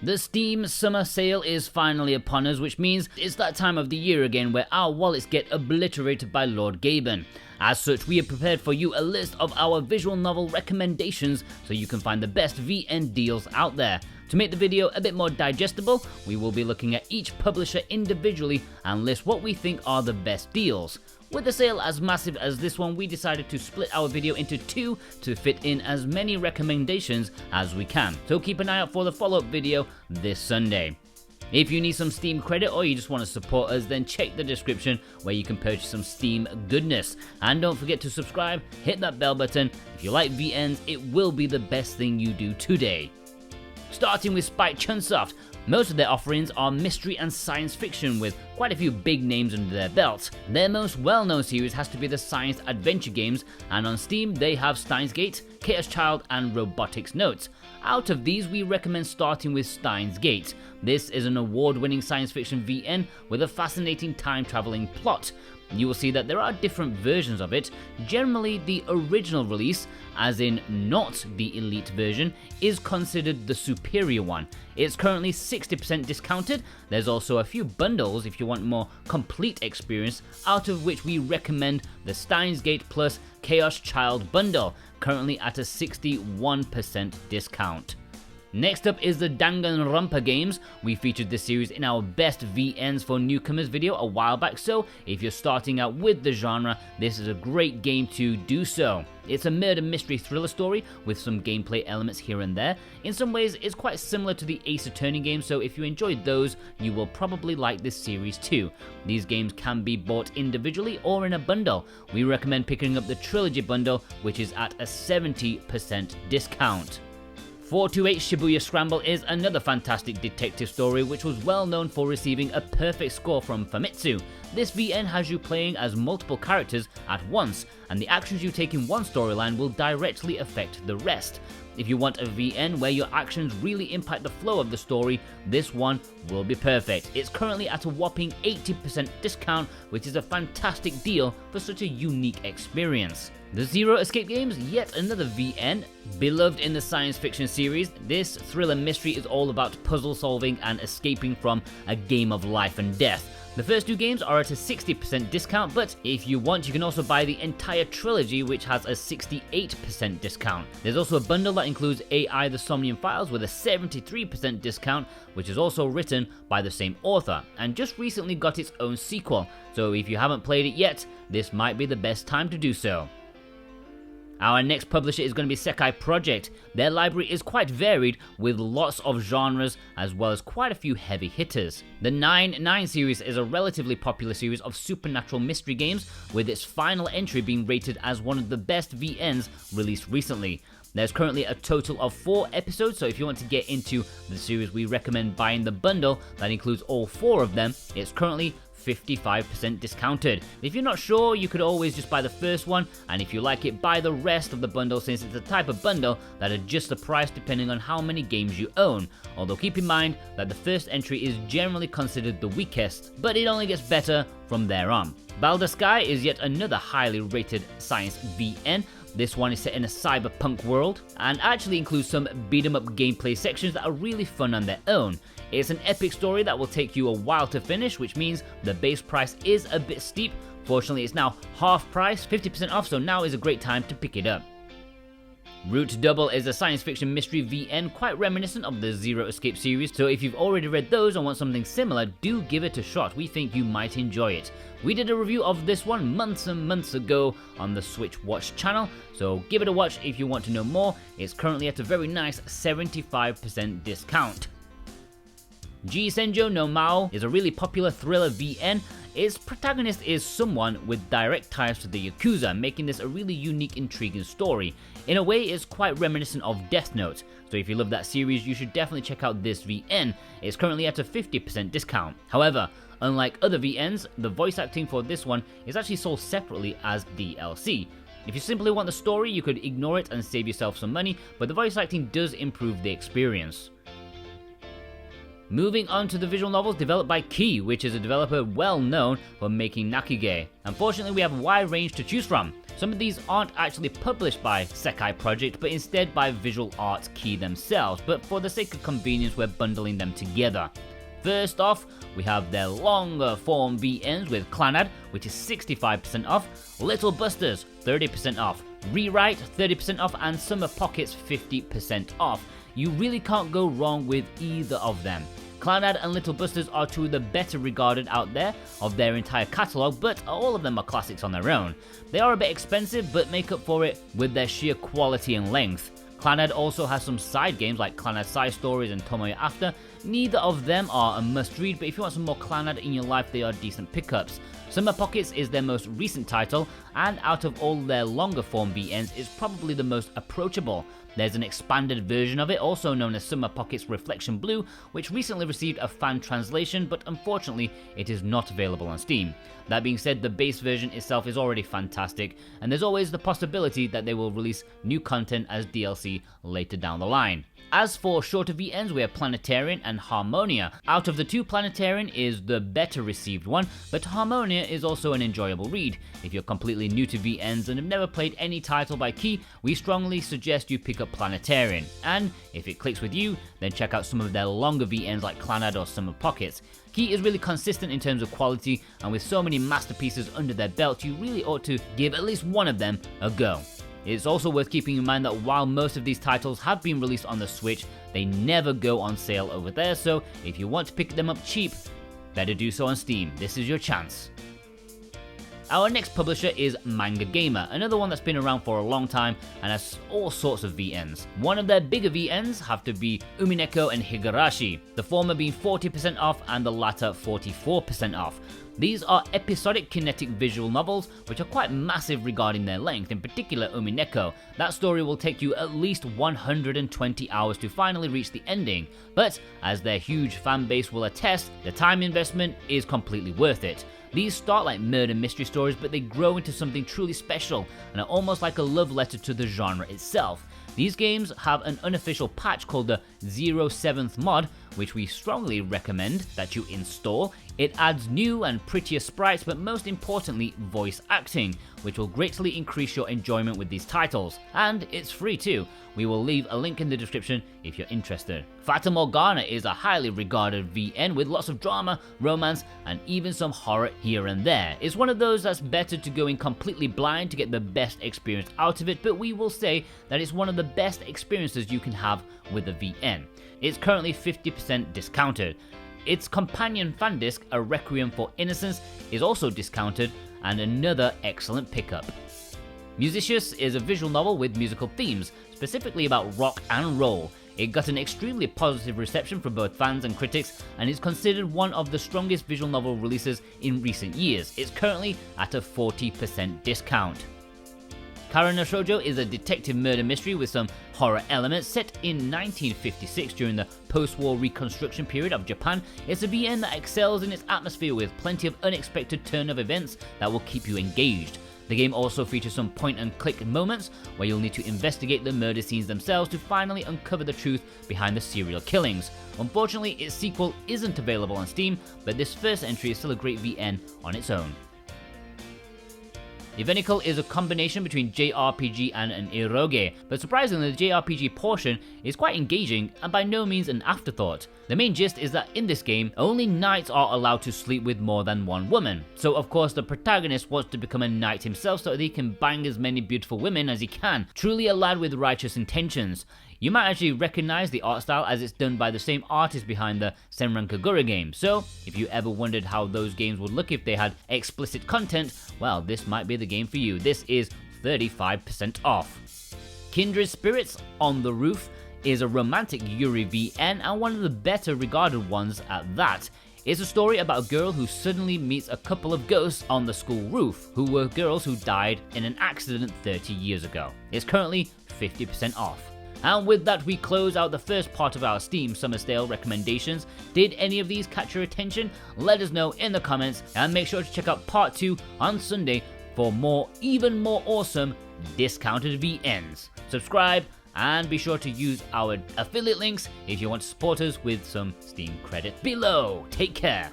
The Steam summer sale is finally upon us, which means it's that time of the year again where our wallets get obliterated by Lord Gaben. As such, we have prepared for you a list of our visual novel recommendations so you can find the best VN deals out there. To make the video a bit more digestible, we will be looking at each publisher individually and list what we think are the best deals. With a sale as massive as this one, we decided to split our video into two to fit in as many recommendations as we can. So keep an eye out for the follow-up video this Sunday. If you need some Steam credit or you just want to support us, then check the description where you can purchase some Steam goodness. And don't forget to subscribe, hit that bell button. If you like VNs, it will be the best thing you do today. Starting with Spike Chunsoft, most of their offerings are mystery and science fiction with quite a few big names under their belt. Their most well-known series has to be the science adventure games, and on Steam they have Steins Gate, Chaos Child and Robotics Notes. Out of these, we recommend starting with Steins Gate. This is an award-winning science fiction VN with a fascinating time-traveling plot. You will see that there are different versions of it. Generally, the original release, as in not the elite version, is considered the superior one. It's currently 60% discounted. There's also a few bundles if you want more complete experience, out of which we recommend the Steins Gate plus Chaos Child bundle, currently at a 61% discount. Next up is the Danganronpa games. We featured this series in our best VNs for newcomers video a while back, so if you're starting out with the genre, this is a great game to do so. It's a murder mystery thriller story with some gameplay elements here and there. In some ways, it's quite similar to the Ace Attorney games, so if you enjoyed those, you will probably like this series too. These games can be bought individually or in a bundle. We recommend picking up the Trilogy bundle, which is at a 70% discount. 428 Shibuya Scramble is another fantastic detective story which was well known for receiving a perfect score from Famitsu. This VN has you playing as multiple characters at once, and the actions you take in one storyline will directly affect the rest. If you want a VN where your actions really impact the flow of the story, this one will be perfect. It's currently at a whopping 80% discount, which is a fantastic deal for such a unique experience. The Zero Escape games, yet another VN. Beloved in the science fiction series, this thriller mystery is all about puzzle solving and escaping from a game of life and death. The first two games are at a 60% discount, but if you want, you can also buy the entire trilogy, which has a 68% discount. There's also a bundle that includes AI The Somnium Files with a 73% discount, which is also written by the same author, and just recently got its own sequel, so if you haven't played it yet, this might be the best time to do so. Our next publisher is going to be Sekai Project. Their library is quite varied with lots of genres as well as quite a few heavy hitters. The 9-9 series is a relatively popular series of supernatural mystery games, with its final entry being rated as one of the best VNs released recently. There's currently a total of 4 episodes, so if you want to get into the series, we recommend buying the bundle that includes all 4 of them. It's currently 55% discounted. If you're not sure, you could always just buy the first one, and if you like it, buy the rest of the bundle, since it's a type of bundle that adjusts the price depending on how many games you own. Although keep in mind that the first entry is generally considered the weakest, but it only gets better from there on. Baldr Sky is yet another highly rated science VN. This one is set in a cyberpunk world and actually includes some beat-em-up gameplay sections that are really fun on their own. It's an epic story that will take you a while to finish, which means the base price is a bit steep. Fortunately, it's now half price, 50% off, so now is a great time to pick it up. Root Double is a science fiction mystery VN quite reminiscent of the Zero Escape series, so if you've already read those and want something similar, do give it a shot. We think you might enjoy it. We did a review of this one months and months ago on the Switch Watch channel, so give it a watch if you want to know more. It's currently at a very nice 75% discount. G-Senjou no Maou is a really popular thriller VN. Its protagonist is someone with direct ties to the Yakuza, making this a really unique, intriguing story. In a way, it's quite reminiscent of Death Note, so if you love that series, you should definitely check out this VN. It's currently at a 50% discount. However, unlike other VNs, the voice acting for this one is actually sold separately as DLC. If you simply want the story, you could ignore it and save yourself some money, but the voice acting does improve the experience. Moving on to the visual novels developed by Key, which is a developer well known for making Nakige. Unfortunately, we have a wide range to choose from. Some of these aren't actually published by Sekai Project, but instead by Visual Arts Key themselves, but for the sake of convenience we're bundling them together. First off, we have their longer form VNs with Clannad, which is 65% off, Little Busters 30% off, Rewrite 30% off, and Summer Pockets 50% off. You really can't go wrong with either of them. Clannad and Little Busters are two of the better regarded out there of their entire catalogue, but all of them are classics on their own. They are a bit expensive, but make up for it with their sheer quality and length. Clannad also has some side games like Clannad Side Stories and Tomoya After. Neither of them are a must read, but if you want some more Clannad in your life, they are decent pickups. Summer Pockets is their most recent title, and out of all their longer form VNs, is probably the most approachable. There's an expanded version of it, also known as Summer Pockets Reflection Blue, which recently received a fan translation, but unfortunately it is not available on Steam. That being said, the base version itself is already fantastic, and there's always the possibility that they will release new content as DLC later down the line. As for shorter VNs, we have Planetarian and Harmonia. Out of the two, Planetarian is the better received one, but Harmonia is also an enjoyable read. If you're completely new to VNs and have never played any title by Key, we strongly suggest you pick up Planetarian. And if it clicks with you, then check out some of their longer VNs like Clannad or Summer Pockets. Key is really consistent in terms of quality, and with so many masterpieces under their belt, you really ought to give at least one of them a go. It's also worth keeping in mind that while most of these titles have been released on the Switch, they never go on sale over there, so if you want to pick them up cheap, better do so on Steam. This is your chance. Our next publisher is Manga Gamer, another one that's been around for a long time and has all sorts of VNs. One of their bigger VNs have to be Umineko and Higurashi, the former being 40% off and the latter 44% off. These are episodic kinetic visual novels, which are quite massive regarding their length, in particular Umineko. That story will take you at least 120 hours to finally reach the ending, but as their huge fan base will attest, the time investment is completely worth it. These start like murder mystery stories, but they grow into something truly special and are almost like a love letter to the genre itself. These games have an unofficial patch called the 07th mod, which we strongly recommend that you install. It adds new and prettier sprites, but most importantly, voice acting, which will greatly increase your enjoyment with these titles. And it's free too. We will leave a link in the description if you're interested. Fata Morgana is a highly regarded VN with lots of drama, romance, and even some horror here and there. It's one of those that's better to go in completely blind to get the best experience out of it, but we will say that it's one of the best experiences you can have with a VN. It's currently 50% discounted. Its companion fan disc, A Requiem for Innocence, is also discounted, and another excellent pickup. Musicus is a visual novel with musical themes, specifically about rock and roll. It got an extremely positive reception from both fans and critics, and is considered one of the strongest visual novel releases in recent years. It's currently at a 40% discount. Kara no Shojo is a detective murder mystery with some horror elements set in 1956 during the post-war reconstruction period of Japan. It's a VN that excels in its atmosphere with plenty of unexpected turn of events that will keep you engaged. The game also features some point-and-click moments where you'll need to investigate the murder scenes themselves to finally uncover the truth behind the serial killings. Unfortunately, its sequel isn't available on Steam, but this first entry is still a great VN on its own. Evenicle is a combination between JRPG and an eroge, but surprisingly the JRPG portion is quite engaging and by no means an afterthought. The main gist is that in this game, only knights are allowed to sleep with more than one woman. So of course the protagonist wants to become a knight himself so that he can bang as many beautiful women as he can, truly a lad with righteous intentions. You might actually recognize the art style as it's done by the same artist behind the Senran Kagura game, so if you ever wondered how those games would look if they had explicit content, well, this might be the game for you. This is 35% off. Kindred Spirits On the Roof is a romantic Yuri VN and one of the better regarded ones at that. It's a story about a girl who suddenly meets a couple of ghosts on the school roof, who were girls who died in an accident 30 years ago. It's currently 50% off. And with that, we close out the first part of our Steam Summer Sale recommendations. Did any of these catch your attention? Let us know in the comments, and make sure to check out part 2 on Sunday for more, even more awesome discounted VNs. Subscribe and be sure to use our affiliate links if you want to support us with some Steam credit below. Take care.